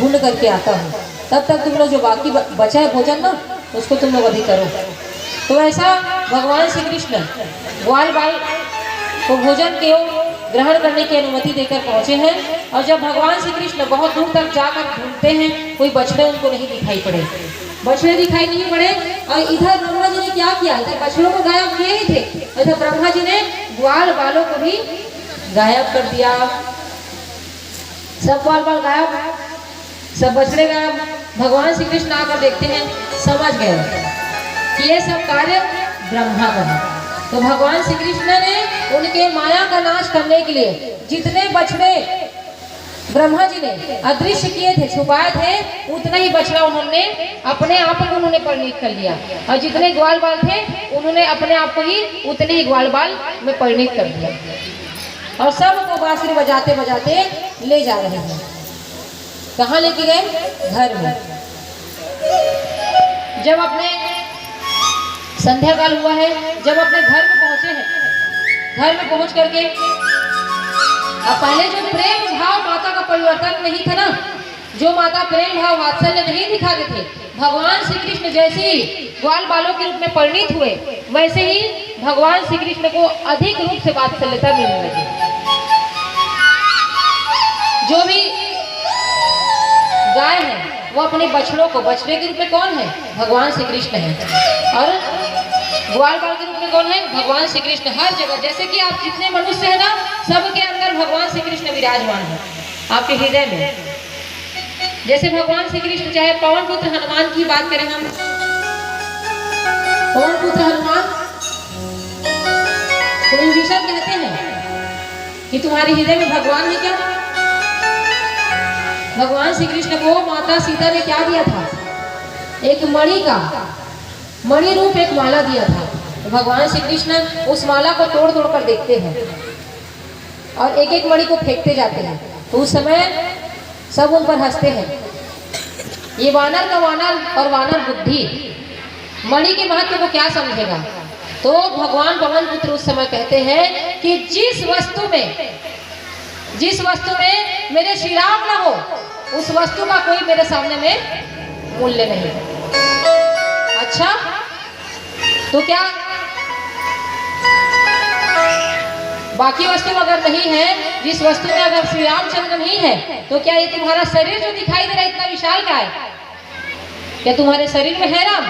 ढूंढ करके आता हूँ, तब तक तुम लोग जो बाकी बचा है भोजन ना, उसको तुम लोग अभी करो। तो ऐसा भगवान श्री कृष्ण ग्वाल बाल को भोजन के ग्रहण करने की अनुमति देकर पहुँचे हैं। और जब भगवान श्री कृष्ण बहुत दूर तक जाकर ढूंढते हैं, कोई बछड़े उनको नहीं दिखाई पड़े, बछड़े दिखाई नहीं पड़े। और इधर ब्रह्मा जी ने क्या किया, इधर बछड़ों को गायब किए ही थे, इधर ब्रह्मा जी ने ग्वाल बालों को भी गायब कर दिया। सब ग्वाल बाल गायब, सब बछड़े गायब। भगवान श्री कृष्ण आकर देखते हैं, समझ गए कि ये सब कार्य ब्रह्मा का है। तो भगवान श्री कृष्ण ने उनके माया का नाश करने के लिए जितने बछड़े ब्रह्मा जी ने अदृश्य किए थे, छुपाए थे, उतना ही बछड़ा उन्होंने अपने आप को उन्होंने परिणित कर लिया। और जितने ग्वाल बाल थे उन्होंने अपने आप को ही उतने ही ग्वाल बाल में परिणित कर दिया। और सबको बांसुरी बजाते बजाते ले जा रहे हैं। कहाँ लेके गए? घर में। जब अपने संध्या काल हुआ है, जब अपने घर में पहुंचे हैं, घर में पहुंच करके अब पहले जो प्रेम भाव माता का परिवर्तन नहीं था ना, जो माता प्रेम भाव वात्सल्य नहीं दिखाते थे, भगवान श्री कृष्ण जैसे ही ग्वाल बालों के रूप में परिणित हुए, वैसे ही भगवान श्री कृष्ण को अधिक रूप से वात्सल्यता मिलने लगी। जो भी गाय है वो अपने बछड़ों को, बछड़े के रूप में कौन है? भगवान श्री कृष्ण है। और ग्वाल बाल के रूप में कौन है? भगवान श्री कृष्ण। हर जगह, जैसे कि आप जितने मनुष्य है ना, सबके अंदर भगवान श्री कृष्ण विराजमान है आपके हृदय में। जैसे भगवान श्री कृष्ण, चाहे पवन पुत्र हनुमान की बात करें हम, पवन पुत्र हनुमान तो विभीषण कहते हैं कि तुम्हारे हृदय में भगवान है क्या? भगवान श्री कृष्ण को माता सीता ने क्या दिया था? एक मणि का, मणि रूप एक माला दिया था। तो भगवान श्री कृष्ण उस माला को तोड़ तोड़ कर देखते हैं और एक एक मणि को फेंकते जाते हैं। तो उस समय सब उन पर हंसते हैं, ये वानर का वानर और वानर बुद्धि, मणि के महत्व को क्या समझेगा। तो भगवान पवन पुत्र उस समय कहते हैं कि जिस वस्तु में मेरे श्री राम ना हो, उस वस्तु का कोई मेरे सामने में मूल्य नहीं है। अच्छा, तो क्या बाकी वस्तु अगर नहीं है, जिस वस्तु में अगर श्री रामचंद्र नहीं है, तो क्या ये तुम्हारा शरीर जो दिखाई दे रहा है इतना विशाल का है? क्या तुम्हारे शरीर में है राम?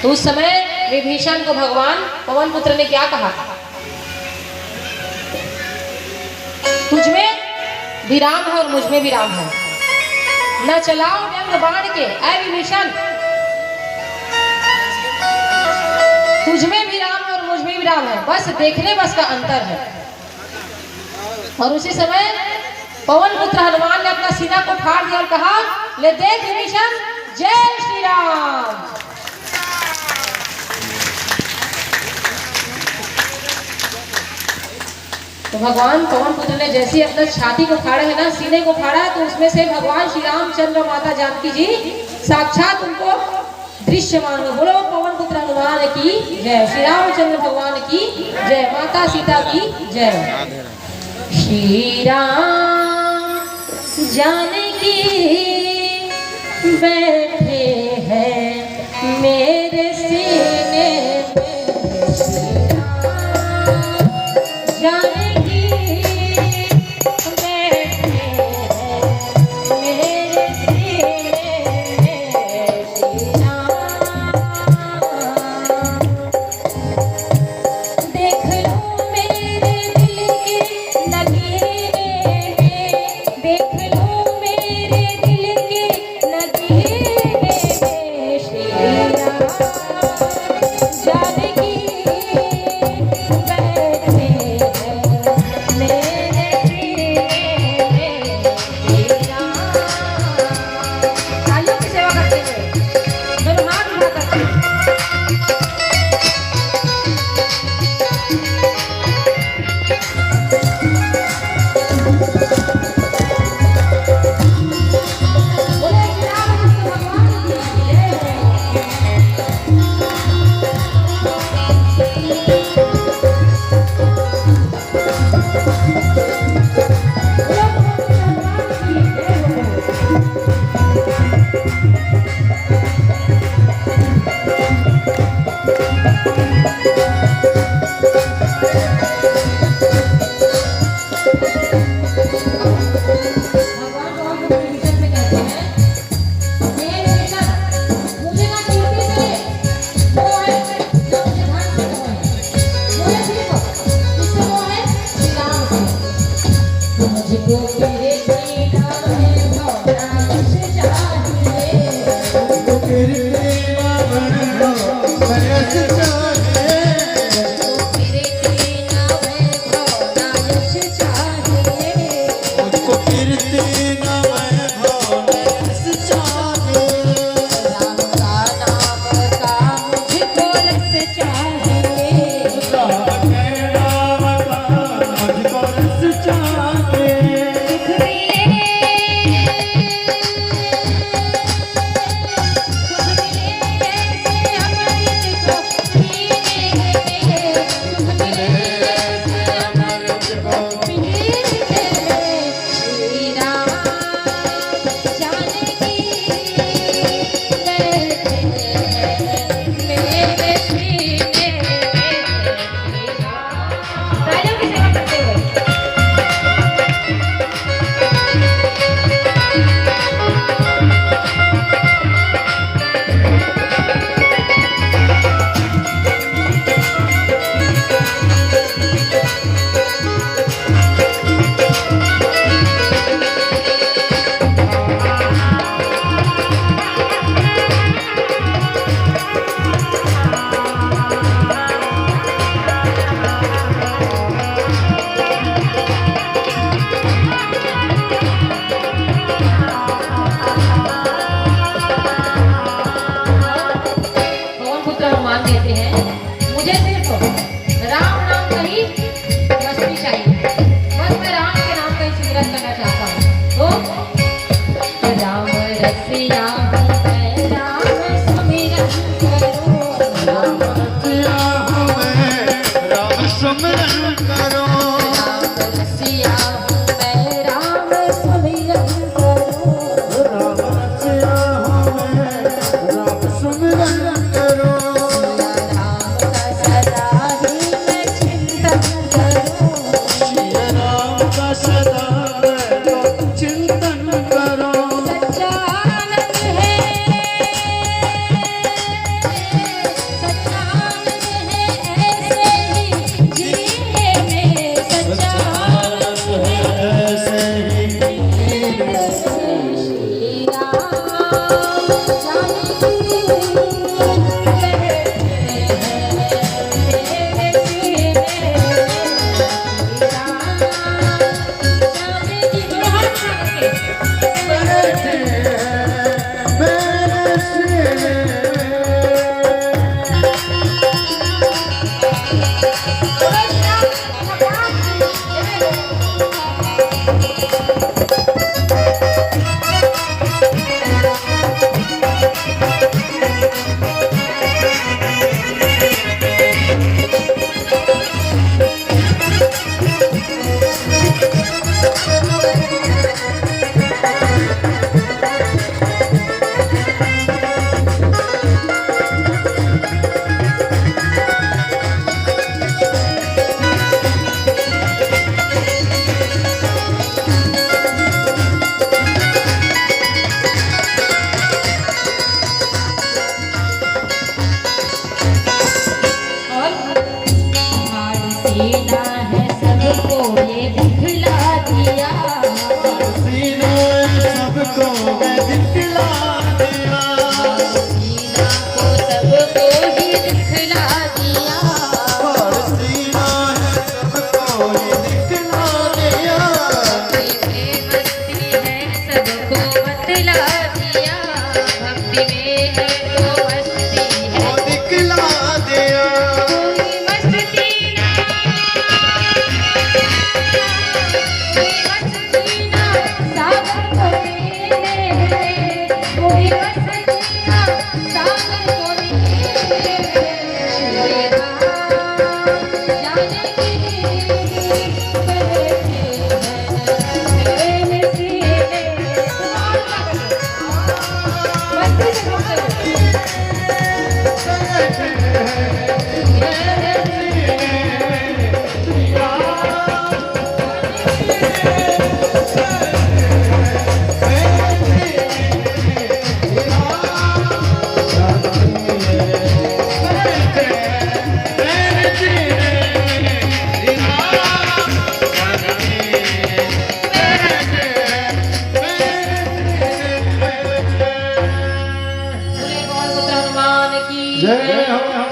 तो उस समय विभीषण को भगवान पवन पुत्र ने क्या कहा? तुझमें भी राम है और मुझमें भी राम है, न चलाओ व्यंग बाण के ऐ विभीषण। तुझमें भी राम है और मुझमें भी राम है, बस देखने बस का अंतर है। और उसी समय पवन पुत्र हनुमान ने अपना सीना को फाड़ दिया और कहा, ले देख विभीषण, जय श्री राम। तो भगवान पवन पुत्र ने जैसे अपना छाती को फाड़ा है ना, सीने को फाड़ा, तो उसमें से भगवान श्री रामचंद्र माता जानकी जी साक्षात उनको दृश्यमान हुए। बोलो पवन पुत्र हनुमान की जय, श्री रामचंद्र भगवान की जय, माता सीता की जय। श्री राम जानकी बैठे हैं मेरे सीने में, जानकी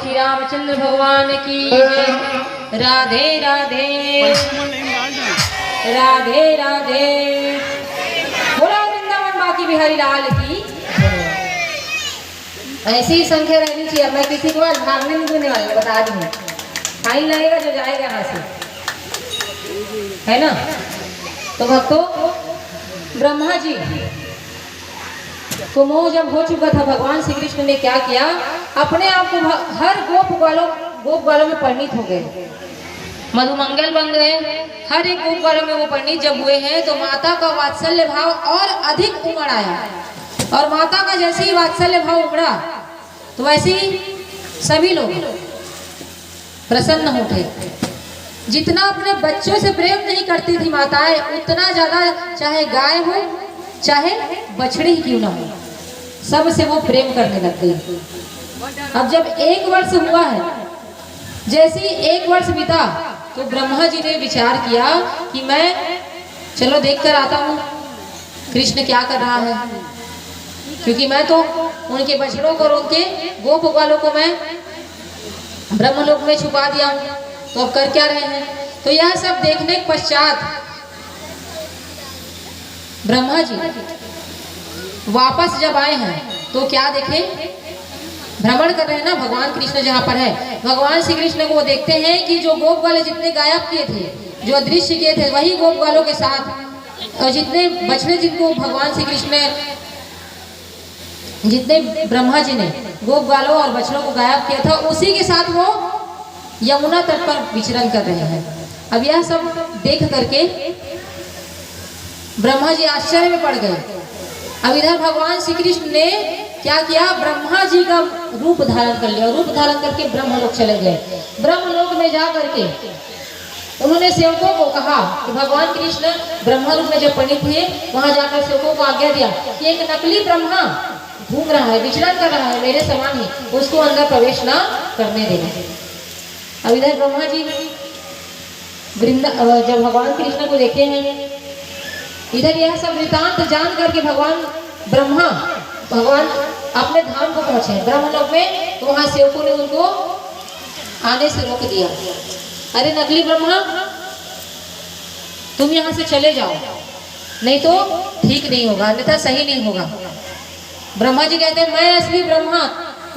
श्री रामचंद्र भगवान की जय। राधे राधे राधे राधे। कि बिहारी लाल की ऐसी ही संख्या रहनी चाहिए। मैं किसी को आज भागने नहीं देने वाली, बता दूँ फाइन लगेगा जो जाएगा यहाँ से, है ना। तो भक्तों, ब्रह्मा जी को मोह जब हो चुका था, भगवान श्री कृष्ण ने क्या किया, अपने आप को हर गोप बालों में परिणित हो गए, मधुमंगल बन गए। हर एक गोप बालों में वो परिणित जब हुए हैं तो माता का वात्सल्य भाव और अधिक उमड़ आया, और माता का जैसे ही वात्सल्य भाव उमड़ा तो वैसे ही सभी लोग प्रसन्न उठे। जितना अपने बच्चों से प्रेम नहीं करती थी माताएं, उतना ज्यादा चाहे गाय हो चाहे बछड़ी ही क्यों ना हो, सबसे वो प्रेम करने लग गई। अब जब 1 वर्ष हुआ है, जैसे ही 1 वर्ष बीता तो ब्रह्मा जी ने विचार किया कि मैं चलो देख कर आता हूँ कृष्ण क्या कर रहा है, क्योंकि मैं तो उनके बछड़ों को और उनके गोप वालों को मैं ब्रह्मलोक में छुपा दिया हूँ, तो अब कर क्या रहे हैं। तो यह सब देखने के पश्चात ब्रह्मा जी वापस जब आए हैं तो क्या देखे, भ्रमण कर रहे हैं ना भगवान कृष्ण जहाँ पर है, भगवान श्री कृष्ण को वो देखते हैं कि जो गोप वाले जितने गायब किए थे, जो अदृश्य किए थे, वही गोप वालों के साथ, और जितने बछड़े जिनको भगवान श्री कृष्ण ने, जितने ब्रह्मा जी ने गोप बालों और बछड़ों को गायब किया था, उसी के साथ वो यमुना तट पर विचरण कर रहे हैं। अब यह सब देख करके ब्रह्मा जी आश्चर्य में पड़ गए। अब इधर भगवान श्री कृष्ण ने क्या किया, ब्रह्मा जी का रूप धारण कर लिया, रूप धारण करके ब्रह्मलोक चले गए। ब्रह्मलोक में जा करके उन्होंने सेवकों को कहा कि भगवान कृष्ण ब्रह्मा रूप में जब परिणित थे, वहां जाकर सेवकों को आज्ञा दिया कि एक नकली ब्रह्मा घूम रहा है, विचरण कर रहा है मेरे समान ही, उसको अंदर प्रवेश ना करने देना। अब इधर ब्रह्मा जी जब भगवान कृष्ण को देखे हैं, इधर यह सब वृतांत जान करके भगवान अपने धाम को पहुंचे ब्रह्मलोक में, तो वहां सेवकों ने उनको आने से रोक दिया। अरे नकली ब्रह्मा, तुम यहाँ से चले जाओ, नहीं तो ठीक नहीं होगा, अन्यथा सही नहीं होगा। ब्रह्मा जी कहते हैं मैं असली ब्रह्मा।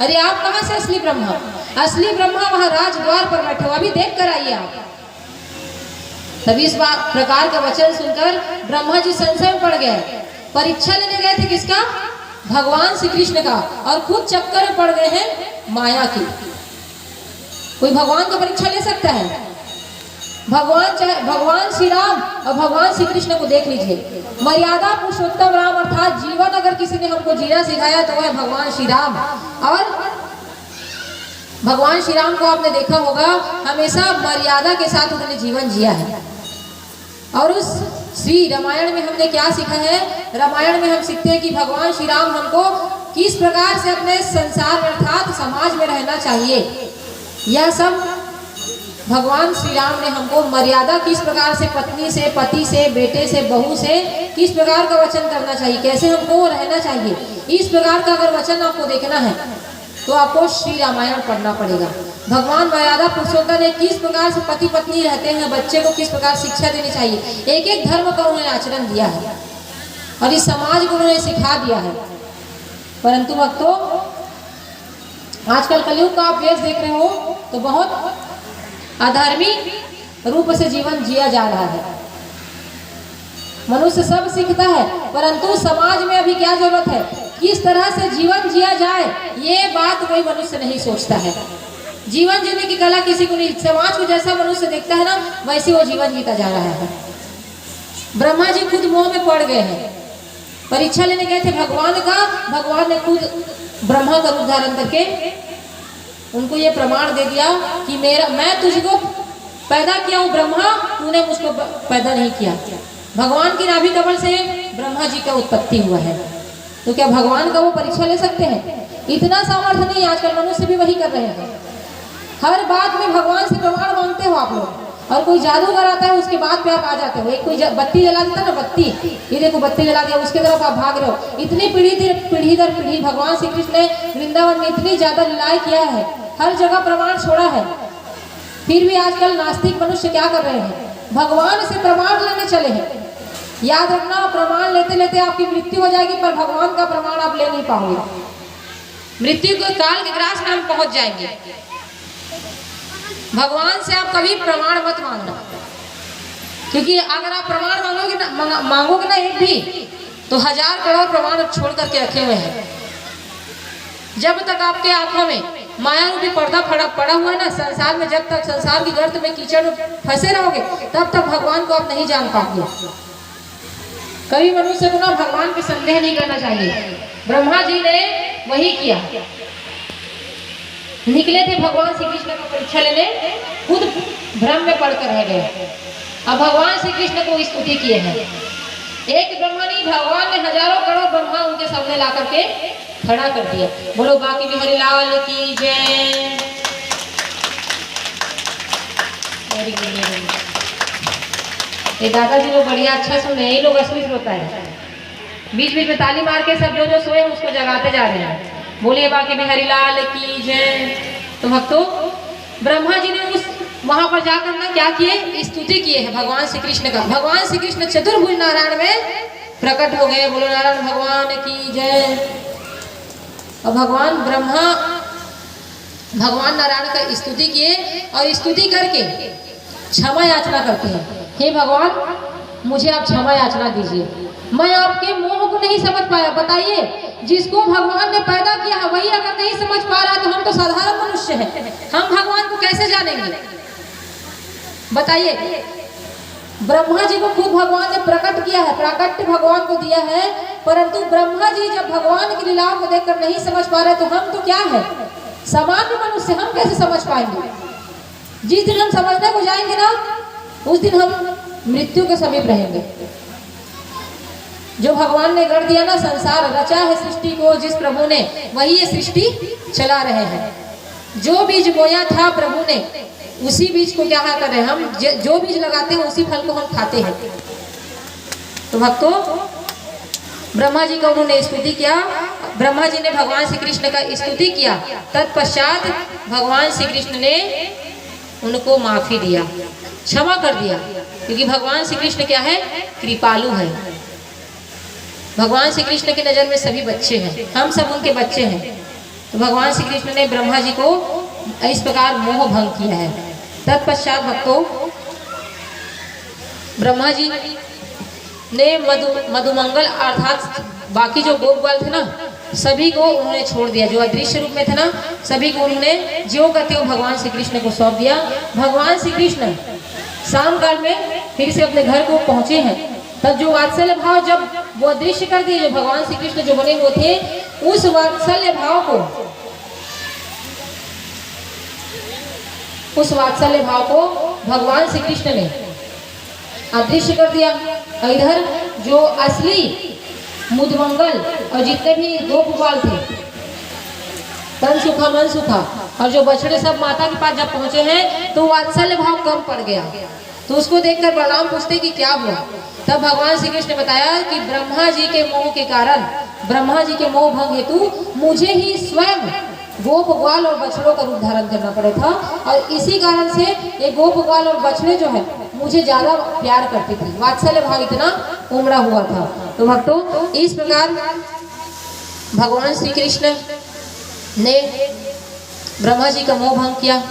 अरे आप कहाँ से असली ब्रह्मा? असली ब्रह्मा वहां राजद्वार पर बैठे हो, अभी देख कर आइए आप। तभी इस प्रकार का वचन सुनकर ब्रह्मा जी संशय में पड़ गए। परीक्षा लेने गए थे किसका? भगवान श्री कृष्ण का, और खुद चक्कर में पड़ गए हैं माया की। कोई भगवान का परीक्षा ले सकता है? भगवान श्री राम और भगवान श्री कृष्ण को देख लीजिए। मर्यादा पुरुषोत्तम राम, अर्थात जीवन अगर किसी ने हमको जीना सिखाया तो वह भगवान श्री राम। और भगवान श्री राम को आपने देखा होगा, हमेशा मर्यादा के साथ उन्होंने जीवन जिया है। और उस श्री रामायण में हमने क्या सीखा है? रामायण में हम सीखते हैं कि भगवान श्री राम हमको किस प्रकार से अपने संसार में अर्थात समाज में रहना चाहिए। यह सब भगवान श्री राम ने हमको मर्यादा किस प्रकार से पत्नी से, पति से, बेटे से, बहू से किस प्रकार का वचन करना चाहिए, कैसे हमको रहना चाहिए, इस प्रकार का अगर वचन आपको देखना है तो आपको श्री रामायण पढ़ना पड़ेगा। भगवान मर्यादा पुरुषोत्तम ने किस प्रकार से पति पत्नी रहते हैं, बच्चे को किस प्रकार शिक्षा देनी चाहिए, एक एक धर्म का उन्होंने आचरण दिया है और इस समाज को उन्होंने सिखा दिया है। परंतु भक्तों, आजकल कलयुग का आप वेश देख रहे हो तो बहुत अधार्मिक रूप से जीवन जिया जा रहा है। मनुष्य सब सीखता है, परंतु समाज में अभी क्या जरूरत है, किस तरह से जीवन जिया जाए, ये बात कोई मनुष्य नहीं सोचता है। जीवन जीने की कला किसी को नहीं, समाज को जैसा मनुष्य देखता है ना, वैसे वो जीवन जीता जा रहा है। ब्रह्मा जी खुद मोह में पड़ गए हैं। परीक्षा लेने गए थे भगवान का, भगवान ने खुद ब्रह्मा का रूप धारण करके उनको ये प्रमाण दे दिया कि मैं तुझको पैदा किया हूँ ब्रह्मा, तूने मुझको पैदा नहीं किया। भगवान की नाभि कमल से ब्रह्मा जी का उत्पत्ति हुआ है, तो क्या भगवान का वो परीक्षा ले सकते हैं? इतना सामर्थ्य नहीं। आजकल मनुष्य भी वही कर रहे हैं, हर बात में भगवान से प्रमाण मांगते हो आप लोग, और कोई जादूगर आता है उसके बाद पे आप आ जाते हो। एक कोई बत्ती जला देता ना, बत्ती, ये देखो बत्ती जला दिया, उसके तरफ आप भाग रहे हो। इतनी पीढ़ी दर पीढ़ी भगवान श्री कृष्ण ने वृंदावन में इतनी ज्यादा लीलाएं किया है, हर जगह प्रमाण छोड़ा है, फिर भी आजकल नास्तिक मनुष्य क्या कर रहे हैं? भगवान से प्रमाण लेने चले हैं। याद रखना, प्रमाण लेते लेते आपकी मृत्यु हो जाएगी, पर भगवान का प्रमाण आप ले नहीं पाओगे। मृत्यु के काल के ग्रास में हम पहुंच जाएंगे। भगवान से आप कभी प्रमाण मत मांगना, क्योंकि अगर आप प्रमाण मांगोगे ना एक भी, तो 1000 करोड़ प्रमाण छोड़ करके रखे हुए हैं। जब तक आपके आंखों में माया रूपी पर्दा पड़ा हुआ है ना संसार में, जब तक संसार की गर्त में कीचड़ में फंसे रहोगे, तब तक भगवान को आप नहीं जान पाओगे। कभी मनुष्य को ना भगवान पे संदेह नहीं करना चाहिए। ब्रह्मा जी ने वही किया, निकले थे भगवान श्री कृष्ण का परीक्षा लेने, खुद भ्रम में पड़कर रह गए। अब भगवान श्री कृष्ण को स्तुति किए हैं। एक ब्रह्मा नहीं, भगवान ने 1000 करोड़ ब्रह्मा उनके सामने ला करके खड़ा कर दिया। बोलो बाकी बिहारी लाल की जय। ये दादाजी लोग बढ़िया अच्छा सुन रहे हैं, ये लोग असली श्रोता है। बीच बीच में ताली मार के सब जो सोए उसको जगाते जा रहे हैं। बोलिए बाकी बिहारी लाल की जय। तो भक्तों, ब्रह्मा जी ने उस वहां पर जाकर ना क्या किए, स्तुति किए हैं भगवान श्री कृष्ण का। भगवान श्री कृष्ण चतुर्भुज नारायण में प्रकट हो गए। बोलो नारायण भगवान की जय। और भगवान नारायण का स्तुति किए और स्तुति करके क्षमा याचना करते हैं। हे भगवान, मुझे आप क्षमा याचना दीजिए, मैं आपके मोह को नहीं समझ पाया। बताइए, जिसको भगवान ने पैदा किया है वही अगर नहीं समझ पा रहा, तो हम तो साधारण मनुष्य हैं, हम भगवान को कैसे जानेंगे? बताइए, ब्रह्मा जी को खुद भगवान ने प्रकट किया है, प्राकट्य भगवान को दिया है, परंतु ब्रह्मा जी जब भगवान की लीलाओं को देखकर नहीं समझ पा रहे, तो हम तो क्या है, सामान्य मनुष्य, हम कैसे समझ पाएंगे? जिस दिन हम समझने को जाएंगे ना, उस दिन हम मृत्यु के समीप रहेंगे। जो भगवान ने गढ़ दिया ना, संसार रचा है सृष्टि को जिस प्रभु ने, वही ये सृष्टि चला रहे हैं। जो बीज बोया था प्रभु ने, उसी बीज को क्या कर रहे हैं हम, जो बीज लगाते हैं उसी फल को हम खाते हैं। तो भक्तों, ब्रह्मा जी का उन्होंने स्तुति किया। ब्रह्मा जी ने भगवान श्री कृष्ण का स्तुति किया। तत्पश्चात भगवान श्री कृष्ण ने उनको माफी दिया, क्षमा कर दिया, क्योंकि भगवान श्री कृष्ण क्या है, कृपालु है। भगवान श्री कृष्ण की नज़र में सभी बच्चे हैं, हम सब उनके बच्चे हैं। तो भगवान श्री कृष्ण ने ब्रह्मा जी को इस प्रकार मोह भंग किया है। तत्पश्चात भक्तों, ब्रह्मा जी ने मधुमंगल अर्थात बाकी जो गोप बाल थे ना, सभी को उन्होंने छोड़ दिया। जो अदृश्य रूप में थे ना, सभी को उन्होंने ज्यों करते हुए भगवान श्री कृष्ण को सौंप दिया। भगवान श्री कृष्ण शाम काल में फिर से अपने घर को पहुंचे हैं। तब जो वात्सल्य भाव जब वो अदृश्य कर दिए, जो भगवान श्री कृष्ण जो बने हुए थे, उस वात्सल्य भाव को भगवान श्री कृष्ण ने अदृश्य कर दिया। इधर जो असली मुदमंगल और जितने भी गोपबाल थे, तन सुखा मन सुखा, और जो बछड़े सब माता के पास जब पहुंचे हैं, तो वात्सल्य भाव कम पड़ गया। तो उसको देखकर बलराम पूछते कि क्या हुआ। तब भगवान श्री कृष्ण ने बताया कि ब्रह्मा जी के मोह के कारण, ब्रह्मा जी के मोह भंग हेतु मुझे ही स्वयं गोप ग्वाल और बछड़ों का रूप धारण करना पड़ा था, और इसी कारण से ये गोप ग्वाल और बछड़े जो है मुझे ज्यादा प्यार करते थे, वात्सल्य भाव इतना उमड़ा हुआ था। तो भक्तों, इस प्रकार भगवान श्री कृष्ण ने ब्रह्मा जी का मोह भंग किया।